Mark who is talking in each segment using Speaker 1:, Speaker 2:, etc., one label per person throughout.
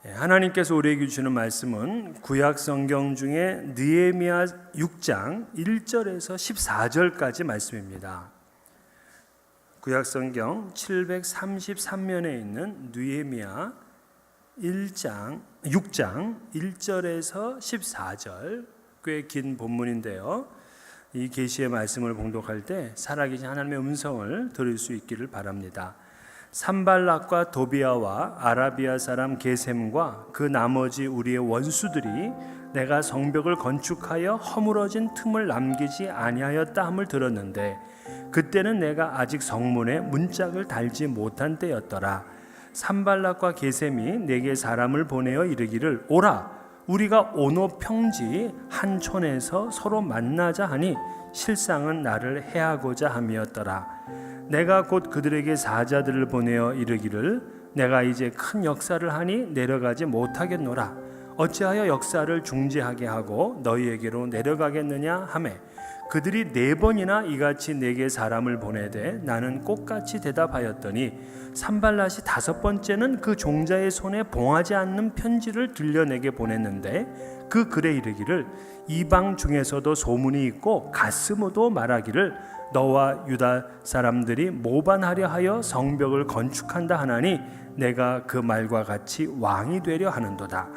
Speaker 1: 하나님께서 우리에게 주시는 말씀은 구약 성경 중에 느헤미야 6장 1절에서 14절까지 말씀입니다. 구약 성경 733면에 있는 느헤미야 6장 1절에서 14절, 꽤 긴 본문인데요. 이 계시의 말씀을 봉독할 때 살아계신 하나님의 음성을 들을 수 있기를 바랍니다. 산발락과 도비아와 아라비아 사람 게셈과 그 나머지 우리의 원수들이 내가 성벽을 건축하여 허물어진 틈을 남기지 아니하였다 함을 들었는데 그때는 내가 아직 성문에 문짝을 달지 못한 때였더라. 산발락과 게셈이 내게 사람을 보내어 이르기를 오라 우리가 오노 평지 한 촌에서 서로 만나자 하니 실상은 나를 해하고자 함이었더라. 내가 곧 그들에게 사자들을 보내어 이르기를 내가 이제 큰 역사를 하니 내려가지 못하겠노라. 어찌하여 역사를 중지하게 하고 너희에게로 내려가겠느냐 하매 그들이 4번이나 이같이 내게 사람을 보내되 나는 똑같이 대답하였더니 산발랏이 5번째는 그 종자의 손에 봉하지 않는 편지를 들려 내게 보냈는데 그 글에 이르기를 이방 중에서도 소문이 있고 가스모도 말하기를 너와 유다 사람들이 모반하려 하여 성벽을 건축한다 하나니 내가 그 말과 같이 왕이 되려 하는도다.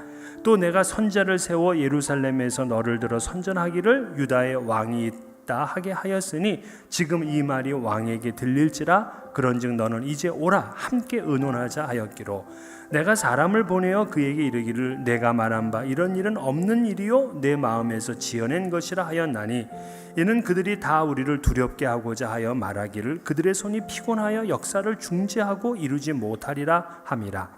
Speaker 1: 또 내가 선자를 세워 예루살렘에서 너를 들어 선전하기를 유다의 왕이 있다 하게 하였으니 지금 이 말이 왕에게 들릴지라. 그런즉 너는 이제 오라 함께 의논하자 하였기로 내가 사람을 보내어 그에게 이르기를 내가 말한 바 이런 일은 없는 일이요 내 마음에서 지어낸 것이라 하였나니 이는 그들이 다 우리를 두렵게 하고자 하여 말하기를 그들의 손이 피곤하여 역사를 중지하고 이루지 못하리라 함이라.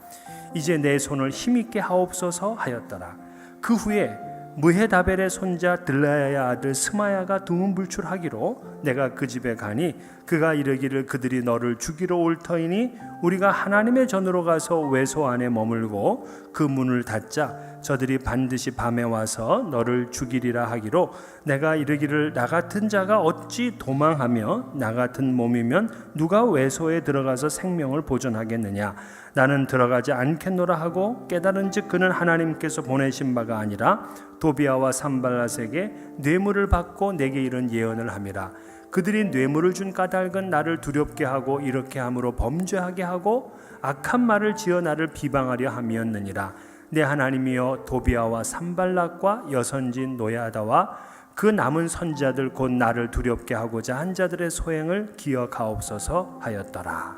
Speaker 1: 이제 내 손을 힘있게 하옵소서 하였더라. 그 후에 무헤다벨의 손자 들라야의 아들 스마야가 두문불출하기로 내가 그 집에 가니 그가 이르기를 그들이 너를 죽이러 올 터이니 우리가 하나님의 전으로 가서 외소 안에 머물고 그 문을 닫자 저들이 반드시 밤에 와서 너를 죽이리라 하기로 내가 이르기를 나 같은 자가 어찌 도망하며 나 같은 몸이면 누가 외소에 들어가서 생명을 보존하겠느냐. 나는 들어가지 않겠노라 하고 깨달은즉 그는 하나님께서 보내신 바가 아니라 도비아와 산발랏에게 뇌물을 받고 내게 이런 예언을 함이라. 그들이 뇌물을 준 까닭은 나를 두렵게 하고 이렇게 함으로 범죄하게 하고 악한 말을 지어 나를 비방하려 함이었느니라. 내 하나님이여 도비아와 산발락과 여선진 노야다와 그 남은 선자들 곧 나를 두렵게 하고자 한 자들의 소행을 기억하옵소서 하였더라.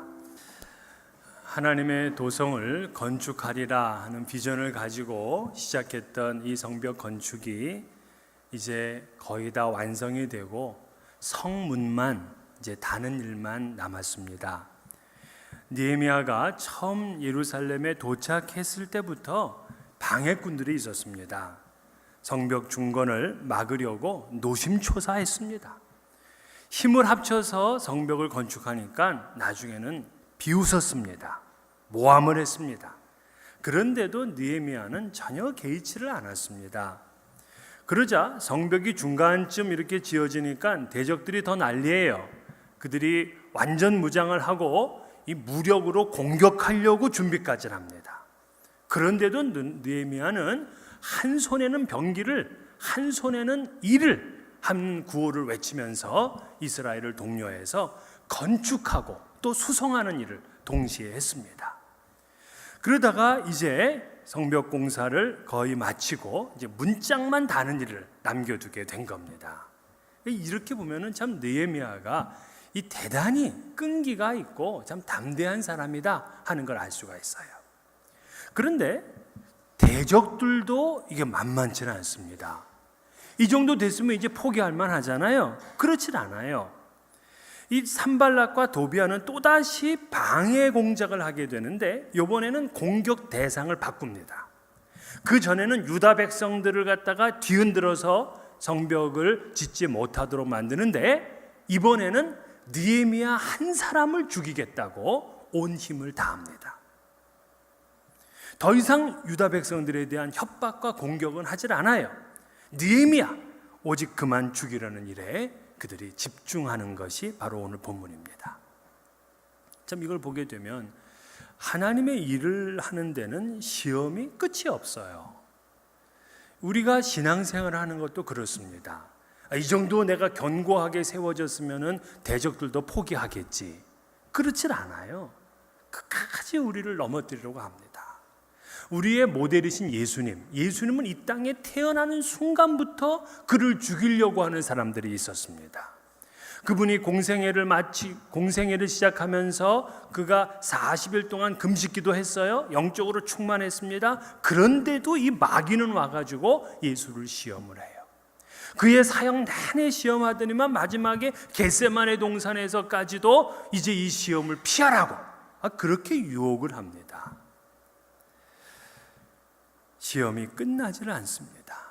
Speaker 1: 하나님의 도성을 건축하리라 하는 비전을 가지고 시작했던 이 성벽 건축이 이제 거의 다 완성이 되고 성문만 이제 다는 일만 남았습니다. 느헤미야가 처음 예루살렘에 도착했을 때부터 방해꾼들이 있었습니다. 성벽 중건을 막으려고 노심초사했습니다. 힘을 합쳐서 성벽을 건축하니까 나중에는 비웃었습니다. 모함을 했습니다. 그런데도 느헤미야는 전혀 개의치를 않았습니다. 그러자 성벽이 중간쯤 이렇게 지어지니까 대적들이 더 난리예요. 그들이 완전 무장을 하고 이 무력으로 공격하려고 준비까지 합니다. 그런데도 느헤미야는 한 손에는 병기를 한 손에는 이를 한 구호를 외치면서 이스라엘을 독려해서 건축하고 또 수성하는 일을 동시에 했습니다. 그러다가 이제 성벽 공사를 거의 마치고 이제 문짝만 다는 일을 남겨두게 된 겁니다. 이렇게 보면은 참 느헤미야가 이 대단히 끈기가 있고 참 담대한 사람이다 하는 걸 알 수가 있어요. 그런데 대적들도 이게 만만치는 않습니다. 이 정도 됐으면 이제 포기할 만하잖아요. 그렇진 않아요. 이 산발락과 도비아는 또다시 방해 공작을 하게 되는데 이번에는 공격 대상을 바꿉니다. 그 전에는 유다 백성들을 갖다가 뒤흔들어서 성벽을 짓지 못하도록 만드는데 이번에는 느헤미야 한 사람을 죽이겠다고 온 힘을 다합니다. 더 이상 유다 백성들에 대한 협박과 공격은 하질 않아요. 느헤미야 오직 그만 죽이려는 일에 그들이 집중하는 것이 바로 오늘 본문입니다. 참 이걸 보게 되면 하나님의 일을 하는 데는 시험이 끝이 없어요. 우리가 신앙생활을 하는 것도 그렇습니다. 이 정도 내가 견고하게 세워졌으면 대적들도 포기하겠지. 그렇진 않아요. 끝까지 우리를 넘어뜨리려고 합니다. 우리의 모델이신 예수님은 이 땅에 태어나는 순간부터 그를 죽이려고 하는 사람들이 있었습니다. 그분이 공생애를 시작하면서 그가 40일 동안 금식기도 했어요. 영적으로 충만했습니다. 그런데도 이 마귀는 와가지고 예수를 시험을 해요. 그의 사역 내내 시험하더니만 마지막에 겟세마네 동산에서까지도 이제 이 시험을 피하라고 그렇게 유혹을 합니다. 시험이 끝나지를 않습니다.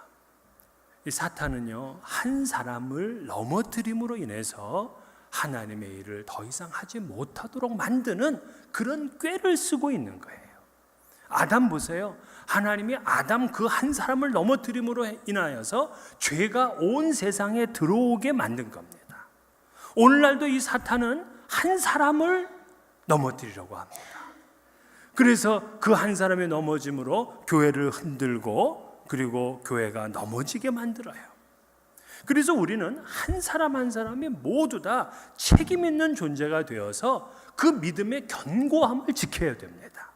Speaker 1: 이 사탄은요, 한 사람을 넘어뜨림으로 인해서 하나님의 일을 더 이상 하지 못하도록 만드는 그런 꾀를 쓰고 있는 거예요. 아담 보세요. 하나님이 아담 그 한 사람을 넘어뜨림으로 인하여서 죄가 온 세상에 들어오게 만든 겁니다. 오늘날도 이 사탄은 한 사람을 넘어뜨리려고 합니다. 그래서 그 한 사람의 넘어짐으로 교회를 흔들고 그리고 교회가 넘어지게 만들어요. 그래서 우리는 한 사람 한 사람이 모두 다 책임 있는 존재가 되어서 그 믿음의 견고함을 지켜야 됩니다.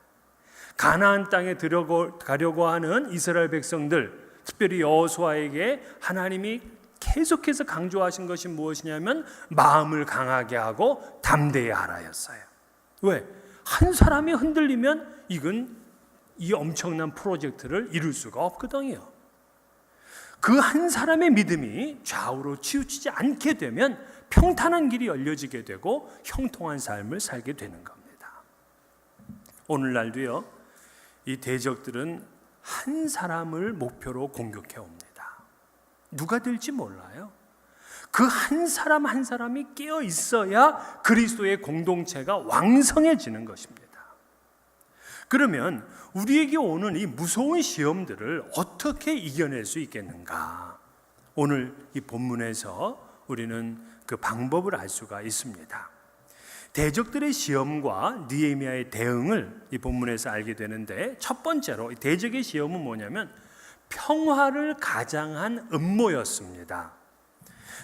Speaker 1: 가나안 땅에 들어가려고 하는 이스라엘 백성들, 특별히 여호수아에게 하나님이 계속해서 강조하신 것이 무엇이냐면 마음을 강하게 하고 담대히 하라였어요. 왜? 한 사람이 흔들리면 이건 이 엄청난 프로젝트를 이룰 수가 없거든요. 그 한 사람의 믿음이 좌우로 치우치지 않게 되면 평탄한 길이 열려지게 되고 형통한 삶을 살게 되는 겁니다. 오늘날도요, 이 대적들은 한 사람을 목표로 공격해 옵니다. 누가 될지 몰라요. 그 한 사람 한 사람이 깨어 있어야 그리스도의 공동체가 왕성해지는 것입니다. 그러면 우리에게 오는 이 무서운 시험들을 어떻게 이겨낼 수 있겠는가? 오늘 이 본문에서 우리는 그 방법을 알 수가 있습니다. 대적들의 시험과 느헤미야의 대응을 이 본문에서 알게 되는데, 첫 번째로 대적의 시험은 뭐냐면 평화를 가장한 음모였습니다.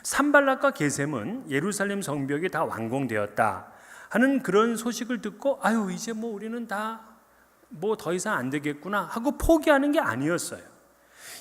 Speaker 1: 산발락과 게셈은 예루살렘 성벽이 다 완공되었다 하는 그런 소식을 듣고 이제 우리는 다 더 이상 안 되겠구나 하고 포기하는 게 아니었어요.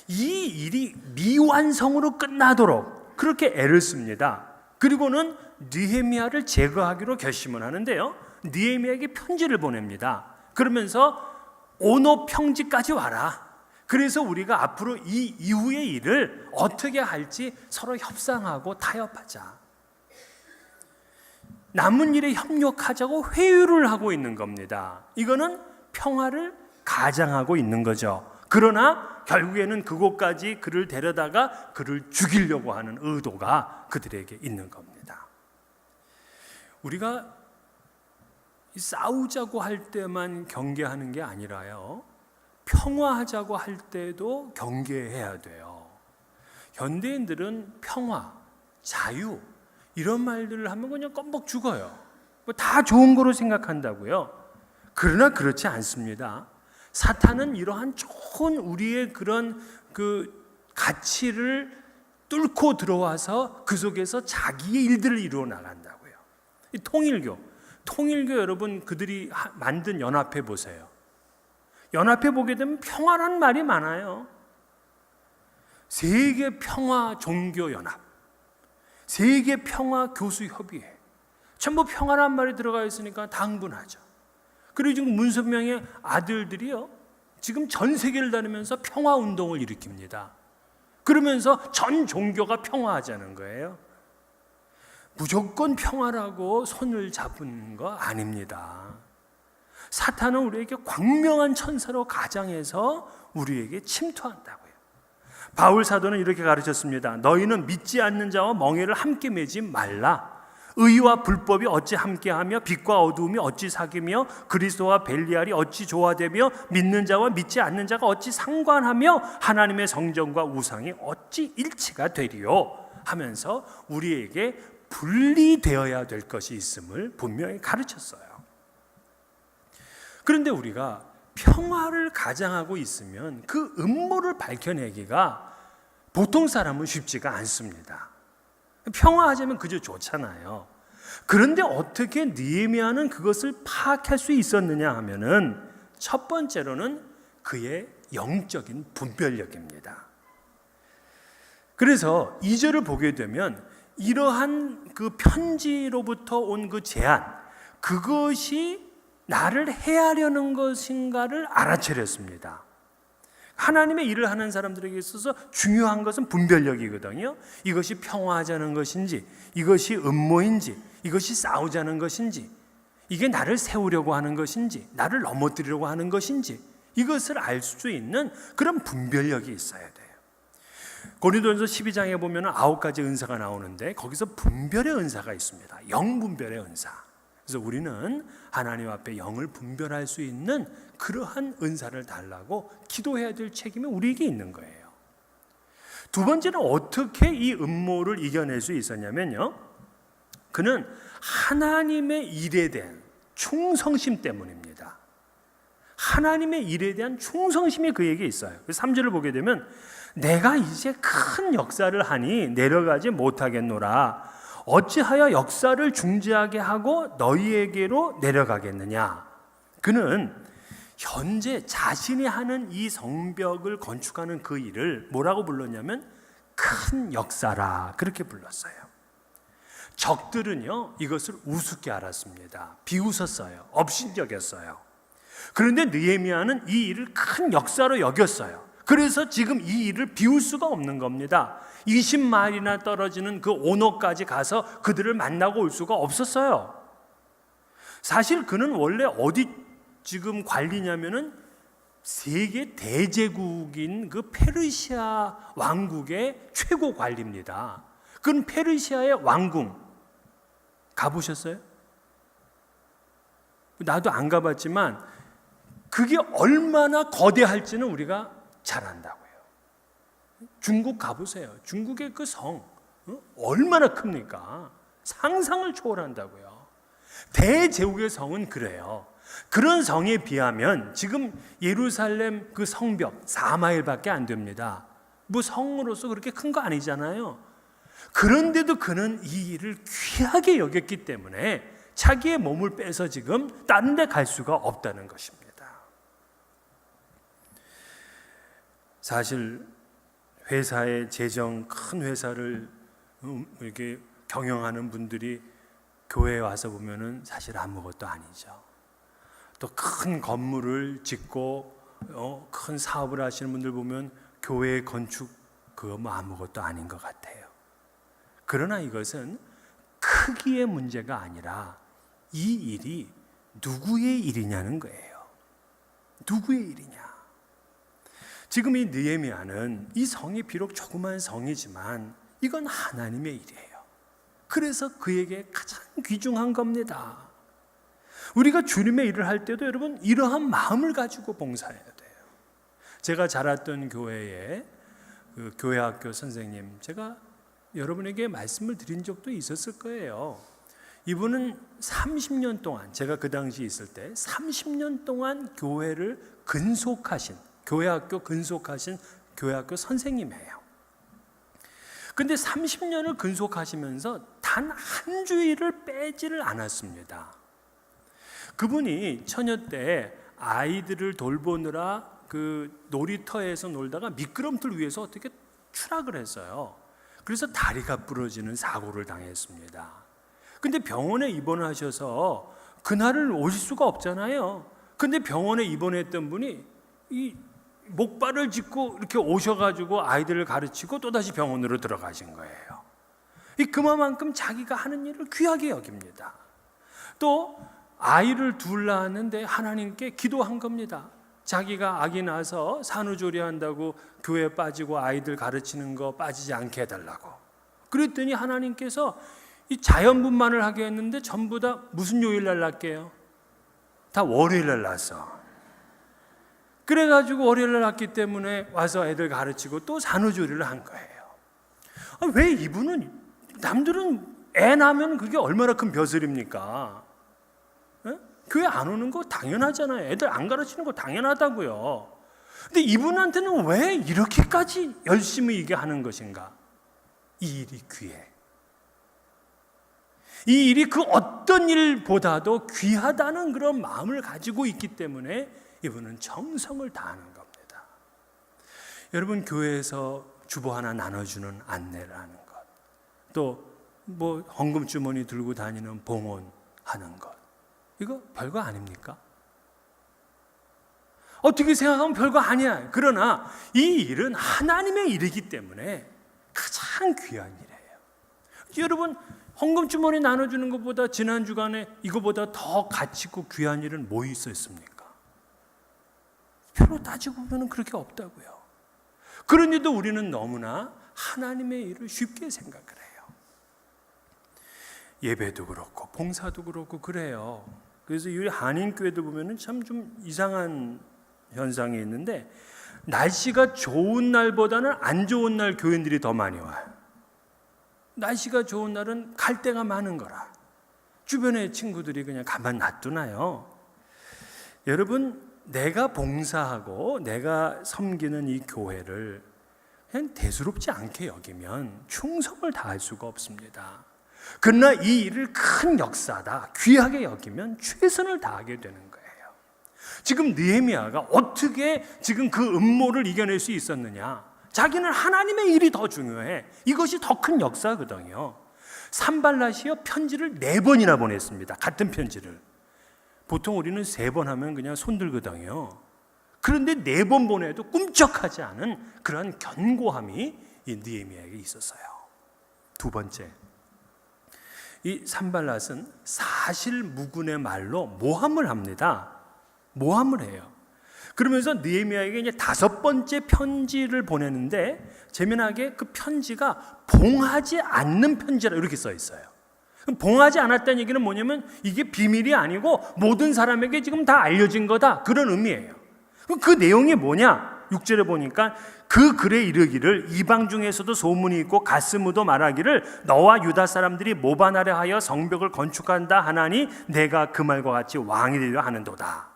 Speaker 1: 이 일이 미완성으로 끝나도록 그렇게 애를 씁니다. 그리고는 느헤미야를 제거하기로 결심을 하는데요, 느헤미야에게 편지를 보냅니다. 그러면서 오노 평지까지 와라. 그래서 우리가 앞으로 이 이후의 일을 어떻게 할지 서로 협상하고 타협하자. 남은 일에 협력하자고 회유를 하고 있는 겁니다. 이거는 평화를 가장하고 있는 거죠. 그러나 결국에는 그곳까지 그를 데려다가 그를 죽이려고 하는 의도가 그들에게 있는 겁니다. 우리가 싸우자고 할 때만 경계하는 게 아니라요, 평화하자고 할 때도 경계해야 돼요. 현대인들은 평화, 자유 이런 말들을 하면 그냥 껌뻑 죽어요. 다 좋은 거로 생각한다고요. 그러나 그렇지 않습니다. 사탄은 이러한 좋은 우리의 그런 가치를 뚫고 들어와서 그 속에서 자기의 일들을 이루어 나간다고요. 이 통일교 여러분, 그들이 만든 연합회 보세요. 연합회 보게 되면 평화라는 말이 많아요. 세계 평화 종교 연합, 세계 평화 교수 협의회, 전부 평화란 말이 들어가 있으니까 당분하죠. 그리고 지금 문선명의 아들들이요, 지금 전 세계를 다니면서 평화 운동을 일으킵니다. 그러면서 전 종교가 평화하자는 거예요. 무조건 평화라고 손을 잡은 거 아닙니다. 사탄은 우리에게 광명한 천사로 가장해서 우리에게 침투한다고요. 바울 사도는 이렇게 가르쳤습니다. 너희는 믿지 않는 자와 멍에를 함께 매지 말라. 의와 불법이 어찌 함께하며 빛과 어두움이 어찌 사귀며 그리스도와 벨리알이 어찌 조화되며 믿는 자와 믿지 않는 자가 어찌 상관하며 하나님의 성전과 우상이 어찌 일치가 되리요 하면서 우리에게 분리되어야 될 것이 있음을 분명히 가르쳤어요. 그런데 우리가 평화를 가장하고 있으면 그 음모를 밝혀내기가 보통 사람은 쉽지가 않습니다. 평화하자면 그저 좋잖아요. 그런데 어떻게 느헤미야는 그것을 파악할 수 있었느냐 하면은 첫 번째로는 그의 영적인 분별력입니다. 그래서 2절을 보게 되면 이러한 그 편지로부터 온 그 제안, 그것이 나를 해하려는 것인가를 알아차렸습니다. 하나님의 일을 하는 사람들에게 있어서 중요한 것은 분별력이거든요. 이것이 평화하자는 것인지, 이것이 음모인지, 이것이 싸우자는 것인지, 이게 나를 세우려고 하는 것인지, 나를 넘어뜨리려고 하는 것인지, 이것을 알 수 있는 그런 분별력이 있어야 돼요. 고린도전서 12장에 보면 9가지 은사가 나오는데 거기서 분별의 은사가 있습니다. 영분별의 은사. 그래서 우리는 하나님 앞에 영을 분별할 수 있는 그러한 은사를 달라고 기도해야 될 책임이 우리에게 있는 거예요. 두 번째는 어떻게 이 음모를 이겨낼 수 있었냐면요, 그는 하나님의 일에 대한 충성심 때문입니다. 하나님의 일에 대한 충성심이 그에게 있어요. 3절을 보게 되면 내가 이제 큰 역사를 하니 내려가지 못하겠노라. 어찌하여 역사를 중지하게 하고 너희에게로 내려가겠느냐. 그는 현재 자신이 하는 이 성벽을 건축하는 그 일을 뭐라고 불렀냐면 큰 역사라, 그렇게 불렀어요. 적들은요 이것을 우습게 알았습니다. 비웃었어요. 업신여겼어요. 그런데 느헤미야는 이 일을 큰 역사로 여겼어요. 그래서 지금 이 일을 비울 수가 없는 겁니다. 20마일이나 떨어지는 그 오노까지 가서 그들을 만나고 올 수가 없었어요. 사실 그는 원래 어디 지금 관리냐면은 세계 대제국인 그 페르시아 왕국의 최고 관리입니다. 그건 페르시아의 왕궁 가보셨어요? 나도 안 가봤지만 그게 얼마나 거대할지는 우리가 잘 안다고요. 중국 가보세요. 중국의 그 성 얼마나 큽니까? 상상을 초월한다고요. 대제국의 성은 그래요. 그런 성에 비하면 지금 예루살렘 그 성벽 4마일밖에 안 됩니다. 뭐 성으로서 그렇게 큰 거 아니잖아요. 그런데도 그는 이 일을 귀하게 여겼기 때문에 자기의 몸을 빼서 지금 다른 데 갈 수가 없다는 것입니다. 사실 회사의 재정, 큰 회사를 이렇게 경영하는 분들이 교회에 와서 보면은 사실 아무것도 아니죠. 또 큰 건물을 짓고 큰 사업을 하시는 분들 보면 교회 건축 그거 뭐 아무것도 아닌 것 같아요. 그러나 이것은 크기의 문제가 아니라 이 일이 누구의 일이냐는 거예요. 누구의 일이냐. 지금 이 느헤미야는 이 성이 비록 조그만 성이지만 이건 하나님의 일이에요. 그래서 그에게 가장 귀중한 겁니다. 우리가 주님의 일을 할 때도 여러분 이러한 마음을 가지고 봉사해야 돼요. 제가 자랐던 교회에 그 교회학교 선생님, 제가 여러분에게 말씀을 드린 적도 있었을 거예요. 이분은 30년 동안, 제가 그 당시 있을 때 30년 동안 교회를 근속하신, 교회학교 근속하신 교회학교 선생님이에요. 근데 30년을 근속하시면서 단 한 주일을 빼지를 않았습니다. 그분이 처녀 때 아이들을 돌보느라 그 놀이터에서 놀다가 미끄럼틀 위에서 어떻게 추락을 했어요. 그래서 다리가 부러지는 사고를 당했습니다. 근데 병원에 입원하셔서 그날을 오실 수가 없잖아요. 근데 병원에 입원했던 분이 이 목발을 짚고 이렇게 오셔가지고 아이들을 가르치고 또다시 병원으로 들어가신 거예요. 그만큼 자기가 하는 일을 귀하게 여깁니다. 또 아이를 둘 낳았는데 하나님께 기도한 겁니다. 자기가 아기 낳아서 산후조리한다고 교회 빠지고 아이들 가르치는 거 빠지지 않게 해달라고. 그랬더니 하나님께서 이 자연분만을 하게 했는데 전부 다 무슨 요일날 낳게요? 다 월요일날 낳았어. 그래가지고 월요일날 낳기 때문에 와서 애들 가르치고 또 산후조리를 한 거예요. 왜 이분은, 남들은 애 낳으면 그게 얼마나 큰 벼슬입니까? 교회 안 오는 거 당연하잖아요. 애들 안 가르치는 거 당연하다고요. 근데 이분한테는 왜 이렇게까지 열심히 이게 하는 것인가? 이 일이 귀해. 이 일이 그 어떤 일보다도 귀하다는 그런 마음을 가지고 있기 때문에 이분은 정성을 다하는 겁니다. 여러분, 교회에서 주보 하나 나눠주는 안내를 하는 것, 또 뭐 헌금 주머니 들고 다니는 봉헌하는 것, 이거 별거 아닙니까? 어떻게 생각하면 별거 아니야. 그러나 이 일은 하나님의 일이기 때문에 가장 귀한 일이에요. 여러분, 헌금 주머니 나눠주는 것보다 지난 주간에 이거보다 더 가치 있고 귀한 일은 뭐 있었습니까? 별로 따지고 보면 그렇게 없다고요. 그런데도 우리는 너무나 하나님의 일을 쉽게 생각을 해요. 예배도 그렇고 봉사도 그렇고 그래요. 그래서 우리 한인교회도 보면 참 좀 이상한 현상이 있는데, 날씨가 좋은 날보다는 안 좋은 날 교인들이 더 많이 와요. 날씨가 좋은 날은 갈 데가 많은 거라 주변의 친구들이 그냥 가만 놔두나요? 여러분, 내가 봉사하고 내가 섬기는 이 교회를 그냥 대수롭지 않게 여기면 충성을 다할 수가 없습니다. 그러나 이 일을 큰 역사다, 귀하게 여기면 최선을 다하게 되는 거예요. 지금 느헤미야가 어떻게 지금 그 음모를 이겨낼 수 있었느냐? 자기는 하나님의 일이 더 중요해. 이것이 더 큰 역사거든요. 산발랏이요, 편지를 4번이나 보냈습니다. 같은 편지를. 보통 우리는 3번 하면 그냥 손들거든요. 그런데 4번 보내도 꿈쩍하지 않은 그러한 견고함이 이 느헤미야에게 있었어요. 두 번째, 이 산발랏은 사실무근의 말로 모함을 합니다. 모함을 해요. 그러면서 느헤미야에게 이제 5번째 편지를 보내는데, 재미나게 그 편지가 봉하지 않는 편지라 이렇게 써 있어요. 봉하지 않았다는 얘기는 뭐냐면 이게 비밀이 아니고 모든 사람에게 지금 다 알려진 거다, 그런 의미예요. 그 내용이 뭐냐? 6절에 보니까 그 글에 이르기를 이방 중에서도 소문이 있고 가스무도 말하기를 너와 유다 사람들이 모반하려 하여 성벽을 건축한다 하나니 내가 그 말과 같이 왕이 되려 하는도다.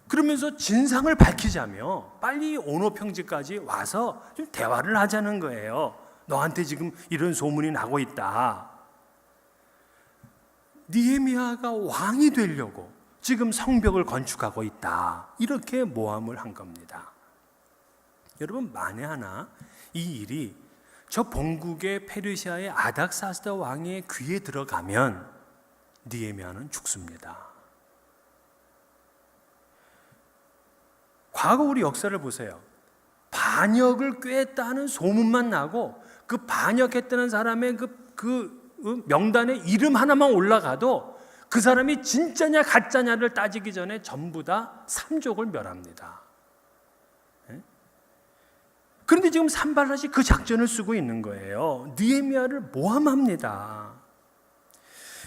Speaker 1: 그러면서 진상을 밝히자며 빨리 오노 평지까지 와서 좀 대화를 하자는 거예요. 너한테 지금 이런 소문이 나고 있다. 느헤미야가 왕이 되려고 지금 성벽을 건축하고 있다, 이렇게 모함을 한 겁니다. 여러분, 만에 하나 이 일이 저 본국의 페르시아의 아닥사스다 왕의 귀에 들어가면 느헤미야는 죽습니다. 과거 우리 역사를 보세요. 반역을 꾀했다 하는 소문만 나고 그 반역했다는 사람의 그 명단에 이름 하나만 올라가도 그 사람이 진짜냐 가짜냐를 따지기 전에 전부 다 삼족을 멸합니다. 그런데 지금 산발랏이 그 작전을 쓰고 있는 거예요. 느헤미야를 모함합니다.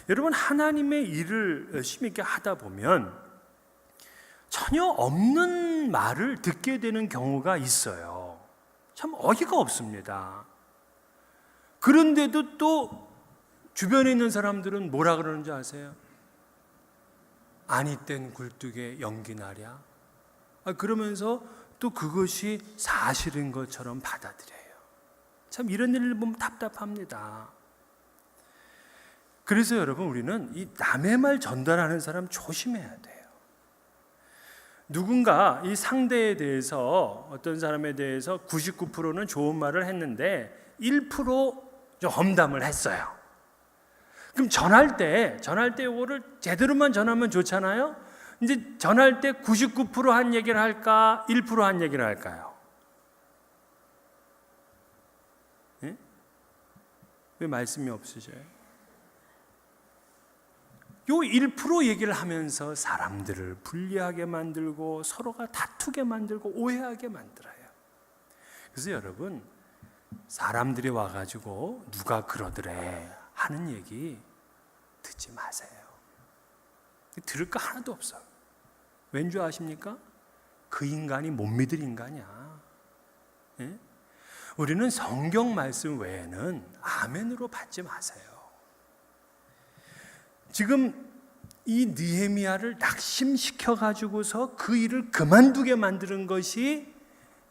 Speaker 1: 여러분, 하나님의 일을 열심히 있게 하다 보면 전혀 없는 말을 듣게 되는 경우가 있어요. 참 어이가 없습니다. 그런데도 또 주변에 있는 사람들은 뭐라 그러는지 아세요? 아니 땐 굴뚝에 연기 나랴? 그러면서 또 그것이 사실인 것처럼 받아들여요. 참 이런 일을 보면 답답합니다. 그래서 여러분, 우리는 이 남의 말 전달하는 사람 조심해야 돼요. 누군가 이 상대에 대해서, 어떤 사람에 대해서 99%는 좋은 말을 했는데 1% 좀 험담을 했어요. 그럼 전할 때 이거를 제대로만 전하면 좋잖아요. 이제 전할 때 99%한 얘기를 할까, 1%한 얘기를 할까요? 예? 왜 말씀이 없으셔요? 요 1% 얘기를 하면서 사람들을 불리하게 만들고 서로가 다투게 만들고 오해하게 만들어요. 그래서 여러분, 사람들이 와가지고 누가 그러더래 하는 얘기 듣지 마세요. 들을 거 하나도 없어. 왠 줄 아십니까? 그 인간이 못 믿을 인간이야. 예? 우리는 성경 말씀 외에는 아멘으로 받지 마세요. 지금 이 느헤미야를 낙심시켜 가지고서 그 일을 그만두게 만드는 것이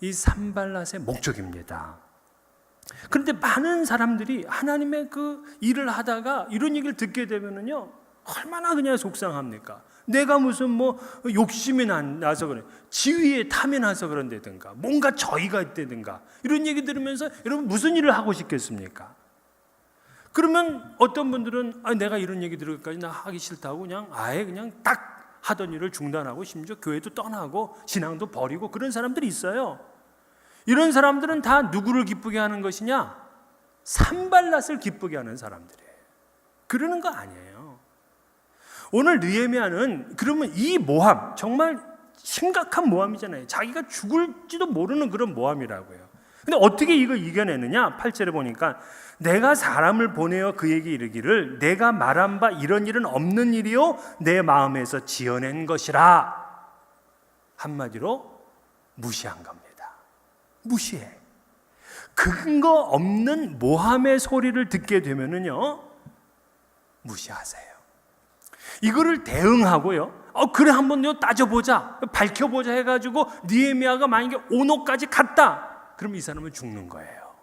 Speaker 1: 이 산발랏의 목적입니다. 그런데 많은 사람들이 하나님의 그 일을 하다가 이런 얘기를 듣게 되면은요, 얼마나 그냥 속상합니까? 내가 무슨 뭐 욕심이 나서 그래, 지위에 탐이 나서 그런다든가, 뭔가 저희가 있다든가, 이런 얘기 들으면서 여러분 무슨 일을 하고 싶겠습니까? 그러면 어떤 분들은 내가 이런 얘기 들을 것까지 나 하기 싫다고 그냥 아예 그냥 딱 하던 일을 중단하고 심지어 교회도 떠나고 신앙도 버리고 그런 사람들이 있어요. 이런 사람들은 다 누구를 기쁘게 하는 것이냐? 산발랏을 기쁘게 하는 사람들이에요. 그러는 거 아니에요. 오늘 느헤미야는 그러면 이 모함, 정말 심각한 모함이잖아요. 자기가 죽을지도 모르는 그런 모함이라고요. 근데 어떻게 이걸 이겨내느냐? 8절에 보니까 내가 사람을 보내어 그에게 이르기를 내가 말한 바 이런 일은 없는 일이요 내 마음에서 지어낸 것이라. 한마디로 무시한 겁니다. 무시해. 근거 없는 모함의 소리를 듣게 되면은요, 무시하세요. 이거를 대응하고요, 그래 한번 따져보자, 밝혀보자 해가지고 느헤미야가 만약에 오노까지 갔다, 그럼 이 사람은 죽는 거예요.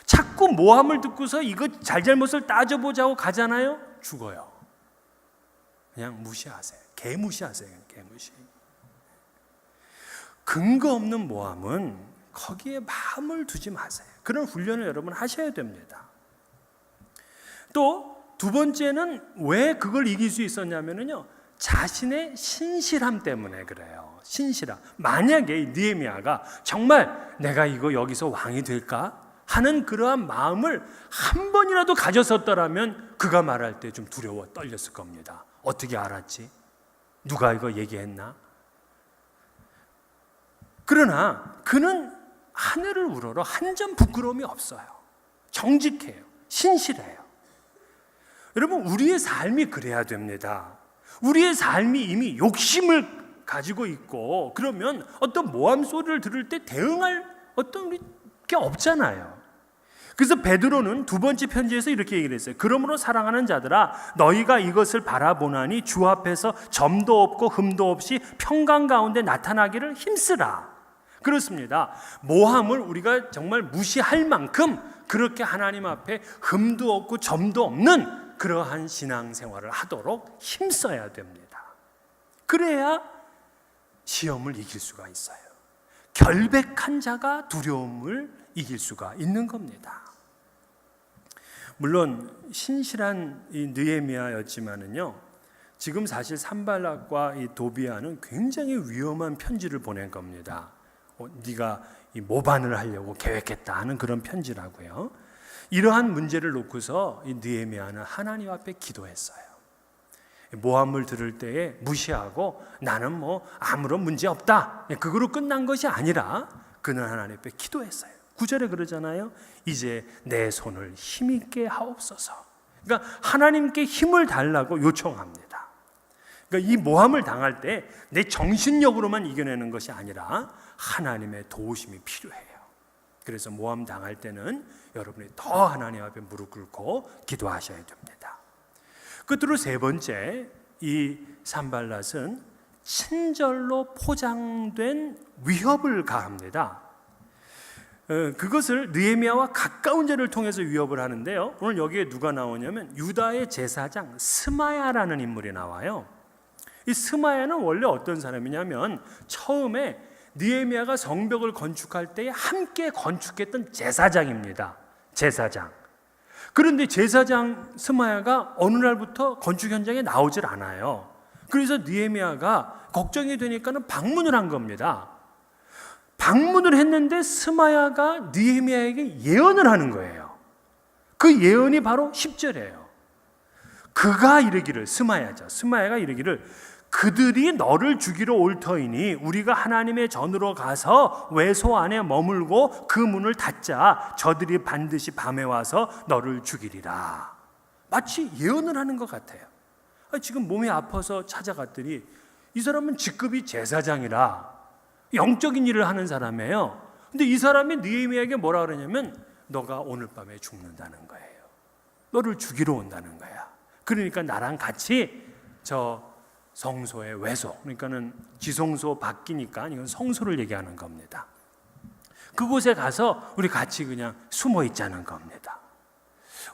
Speaker 1: 자꾸 모함을 듣고서 이거 잘잘못을 따져보자고 가잖아요, 죽어요. 그냥 무시하세요. 개무시하세요. 개무시. 근거 없는 모함은 거기에 마음을 두지 마세요. 그런 훈련을 여러분 하셔야 됩니다. 또 두 번째는 왜 그걸 이길 수 있었냐면요, 자신의 신실함 때문에 그래요. 신실함. 만약에 느헤미야가 정말 내가 이거 여기서 왕이 될까 하는 그러한 마음을 한 번이라도 가졌었더라면 그가 말할 때 좀 두려워 떨렸을 겁니다. 어떻게 알았지? 누가 이거 얘기했나? 그러나 그는 하늘을 우러러 한 점 부끄러움이 없어요. 정직해요. 신실해요. 여러분, 우리의 삶이 그래야 됩니다. 우리의 삶이 이미 욕심을 가지고 있고 그러면 어떤 모함 소리를 들을 때 대응할 어떤 게 없잖아요. 그래서 베드로는 두 번째 편지에서 이렇게 얘기를 했어요. 그러므로 사랑하는 자들아, 너희가 이것을 바라보나니 주 앞에서 점도 없고 흠도 없이 평강 가운데 나타나기를 힘쓰라. 그렇습니다. 모함을 우리가 정말 무시할 만큼 그렇게 하나님 앞에 흠도 없고 점도 없는 그러한 신앙생활을 하도록 힘써야 됩니다. 그래야 시험을 이길 수가 있어요. 결백한 자가 두려움을 이길 수가 있는 겁니다. 물론 신실한 이 느헤미야였지만은요, 지금 사실 산발랏과 이 도비아는 굉장히 위험한 편지를 보낸 겁니다. 네가 이 모반을 하려고 계획했다 하는 그런 편지라고요. 이러한 문제를 놓고서 이 느헤미야는 하나님 앞에 기도했어요. 모함을 들을 때에 무시하고 나는 뭐 아무런 문제 없다, 그거로 끝난 것이 아니라 그는 하나님 앞에 기도했어요. 9절에 그러잖아요. 이제 내 손을 힘있게 하옵소서. 그러니까 하나님께 힘을 달라고 요청합니다. 그러니까 이 모함을 당할 때 내 정신력으로만 이겨내는 것이 아니라 하나님의 도우심이 필요해요. 그래서 모함 당할 때는 여러분이 더 하나님 앞에 무릎 꿇고 기도하셔야 됩니다. 끝으로 세 번째, 이 산발랏은 친절로 포장된 위협을 가합니다. 그것을 느헤미야와 가까운 자를 통해서 위협을 하는데요, 오늘 여기에 누가 나오냐면 유다의 제사장 스마야라는 인물이 나와요. 이 스마야는 원래 어떤 사람이냐면 처음에 느헤미야가 성벽을 건축할 때에 함께 건축했던 제사장입니다. 제사장. 그런데 제사장 스마야가 어느 날부터 건축 현장에 나오질 않아요. 그래서 느헤미야가 걱정이 되니까는 방문을 한 겁니다. 방문을 했는데 스마야가 느헤미야에게 예언을 하는 거예요. 그 예언이 바로 10절이에요. 그가 이르기를, 스마야가 이르기를 그들이 너를 죽이러 올 터이니 우리가 하나님의 전으로 가서 외소 안에 머물고 그 문을 닫자. 저들이 반드시 밤에 와서 너를 죽이리라. 마치 예언을 하는 것 같아요. 지금 몸이 아파서 찾아갔더니 이 사람은 직급이 제사장이라 영적인 일을 하는 사람이에요. 근데 이 사람이 느헤미야에게 뭐라 그러냐면 너가 오늘 밤에 죽는다는 거예요. 너를 죽이러 온다는 거야. 그러니까 나랑 같이 저 성소의 외소, 그러니까는 지성소 바뀌니까 이건 성소를 얘기하는 겁니다. 그곳에 가서 우리 같이 그냥 숨어 있자는 겁니다.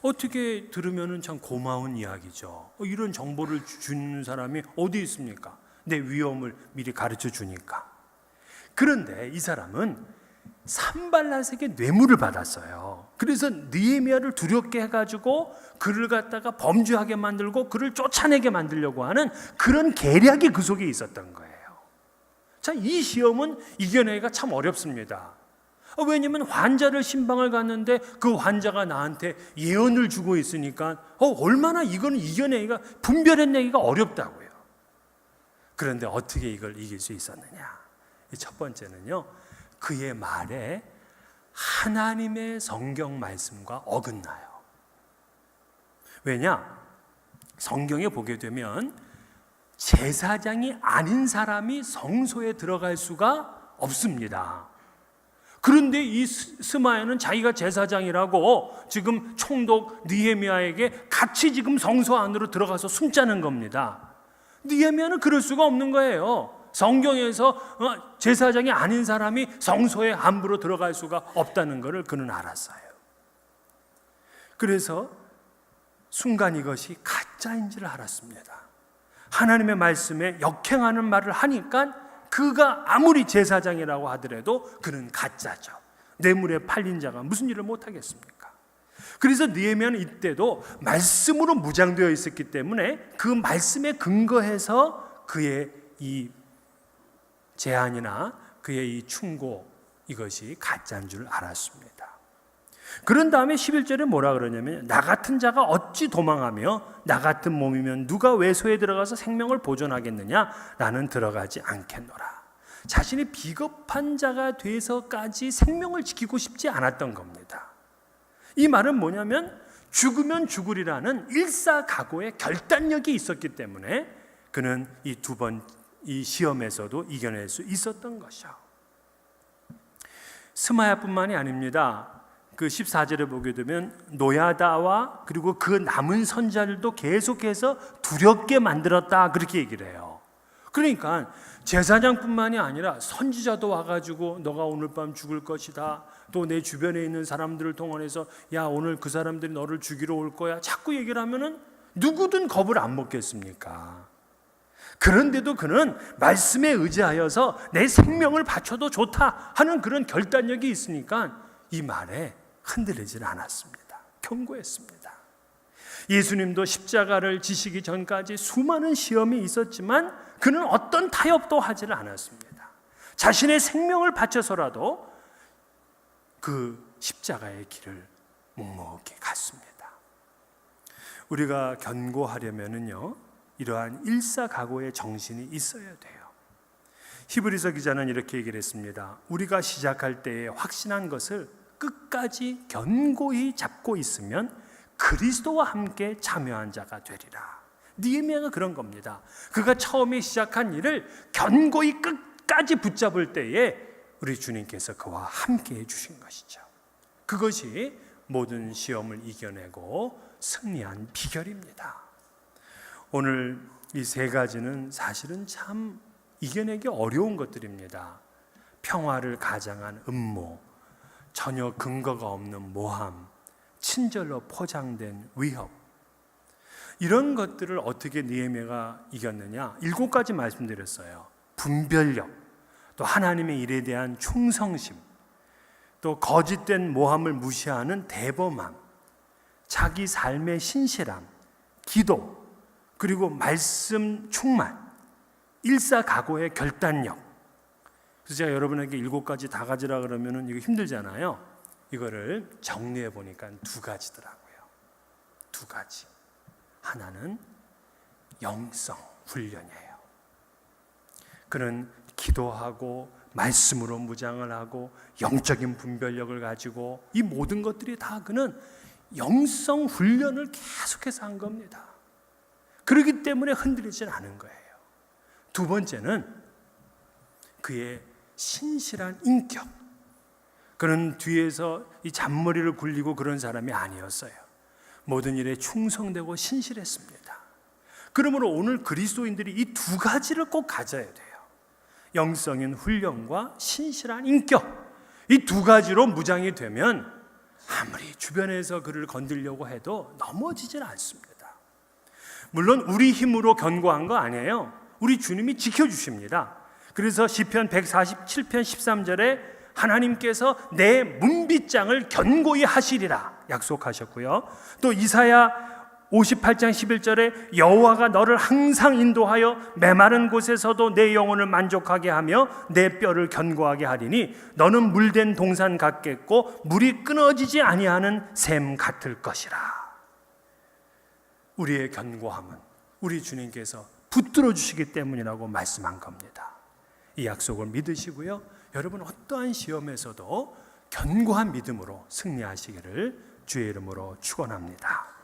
Speaker 1: 어떻게 들으면 참 고마운 이야기죠. 이런 정보를 주는 사람이 어디 있습니까? 내 위험을 미리 가르쳐 주니까. 그런데 이 사람은 산발랏에게 뇌물을 받았어요. 그래서 느헤미야를 두렵게 해가지고 그를 갖다가 범죄하게 만들고 그를 쫓아내게 만들려고 하는 그런 계략이 그 속에 있었던 거예요. 자, 이 시험은 이겨내기가 참 어렵습니다. 왜냐하면 환자를 신방을 갔는데 그 환자가 나한테 예언을 주고 있으니까 얼마나 이거는 이겨내기가, 분별해내기가 어렵다고요. 그런데 어떻게 이걸 이길 수 있었느냐? 첫 번째는요, 그의 말에 하나님의 성경 말씀과 어긋나요. 왜냐? 성경에 보게 되면 제사장이 아닌 사람이 성소에 들어갈 수가 없습니다. 그런데 이 스마야는 자기가 제사장이라고 지금 총독 느헤미야에게 같이 지금 성소 안으로 들어가서 숨자는 겁니다. 느헤미야는 그럴 수가 없는 거예요. 성경에서 제사장이 아닌 사람이 성소에 함부로 들어갈 수가 없다는 것을 그는 알았어요. 그래서 순간 이것이 가짜인지를 알았습니다. 하나님의 말씀에 역행하는 말을 하니까 그가 아무리 제사장이라고 하더라도 그는 가짜죠. 뇌물에 팔린 자가 무슨 일을 못하겠습니까? 그래서 느헤미야는 이때도 말씀으로 무장되어 있었기 때문에 그 말씀에 근거해서 그의 이 제안이나 그의 이 충고, 이것이 가짜인 줄 알았습니다. 그런 다음에 11절에 뭐라 그러냐면, 나 같은 자가 어찌 도망하며 나 같은 몸이면 누가 외소에 들어가서 생명을 보존하겠느냐? 나는 들어가지 않겠노라. 자신이 비겁한 자가 돼서까지 생명을 지키고 싶지 않았던 겁니다. 이 말은 뭐냐면 죽으면 죽으리라는 일사각오의 결단력이 있었기 때문에 그는 이 시험에서도 이겨낼 수 있었던 것이죠. 스마야뿐만이 아닙니다. 그 14절에 보게 되면 노야다와 그리고 그 남은 선자들도 계속해서 두렵게 만들었다, 그렇게 얘기를 해요. 그러니까 제사장뿐만이 아니라 선지자도 와가지고 너가 오늘 밤 죽을 것이다, 또 내 주변에 있는 사람들을 동원해서 야, 오늘 그 사람들이 너를 죽이러 올 거야, 자꾸 얘기를 하면은 누구든 겁을 안 먹겠습니까? 그런데도 그는 말씀에 의지하여서 내 생명을 바쳐도 좋다 하는 그런 결단력이 있으니까 이 말에 흔들리질 않았습니다. 견고했습니다. 예수님도 십자가를 지시기 전까지 수많은 시험이 있었지만 그는 어떤 타협도 하지를 않았습니다. 자신의 생명을 바쳐서라도 그 십자가의 길을 묵묵히 갔습니다. 우리가 견고하려면은요, 이러한 일사각오의 정신이 있어야 돼요. 히브리서 기자는 이렇게 얘기를 했습니다. 우리가 시작할 때에 확신한 것을 끝까지 견고히 잡고 있으면 그리스도와 함께 참여한 자가 되리라. 느헤미야가 그런 겁니다. 그가 처음에 시작한 일을 견고히 끝까지 붙잡을 때에 우리 주님께서 그와 함께 해주신 것이죠. 그것이 모든 시험을 이겨내고 승리한 비결입니다. 오늘 이 세 가지는 사실은 참 이겨내기 어려운 것들입니다. 평화를 가장한 음모, 전혀 근거가 없는 모함, 친절로 포장된 위협, 이런 것들을 어떻게 느헤미야가 이겼느냐? 7가지 말씀드렸어요. 분별력, 또 하나님의 일에 대한 충성심, 또 거짓된 모함을 무시하는 대범함, 자기 삶의 신실함, 기도, 그리고 말씀 충만, 일사각오의 결단력. 그래서 제가 여러분에게 7가지 다 가지라 그러면 이거 힘들잖아요. 이거를 정리해 보니까 2가지더라고요. 2가지. 하나는 영성 훈련이에요. 그는 기도하고 말씀으로 무장을 하고 영적인 분별력을 가지고 이 모든 것들이 다 그는 영성 훈련을 계속해서 한 겁니다. 그렇기 때문에 흔들리지 않은 거예요. 2번째는 그의 신실한 인격. 그는 뒤에서 이 잔머리를 굴리고 그런 사람이 아니었어요. 모든 일에 충성되고 신실했습니다. 그러므로 오늘 그리스도인들이 이 두 가지를 꼭 가져야 돼요. 영성인 훈련과 신실한 인격, 이 두 가지로 무장이 되면 아무리 주변에서 그를 건들려고 해도 넘어지질 않습니다. 물론 우리 힘으로 견고한 거 아니에요. 우리 주님이 지켜주십니다. 그래서 시편 147편 13절에 하나님께서 내 문빗장을 견고히 하시리라 약속하셨고요. 또 이사야 58장 11절에 여호와가 너를 항상 인도하여 메마른 곳에서도 내 영혼을 만족하게 하며 내 뼈를 견고하게 하리니 너는 물된 동산 같겠고 물이 끊어지지 아니하는 샘 같을 것이라. 우리의 견고함은 우리 주님께서 붙들어 주시기 때문이라고 말씀한 겁니다. 이 약속을 믿으시고요, 여러분 어떠한 시험에서도 견고한 믿음으로 승리하시기를 주의 이름으로 축원합니다.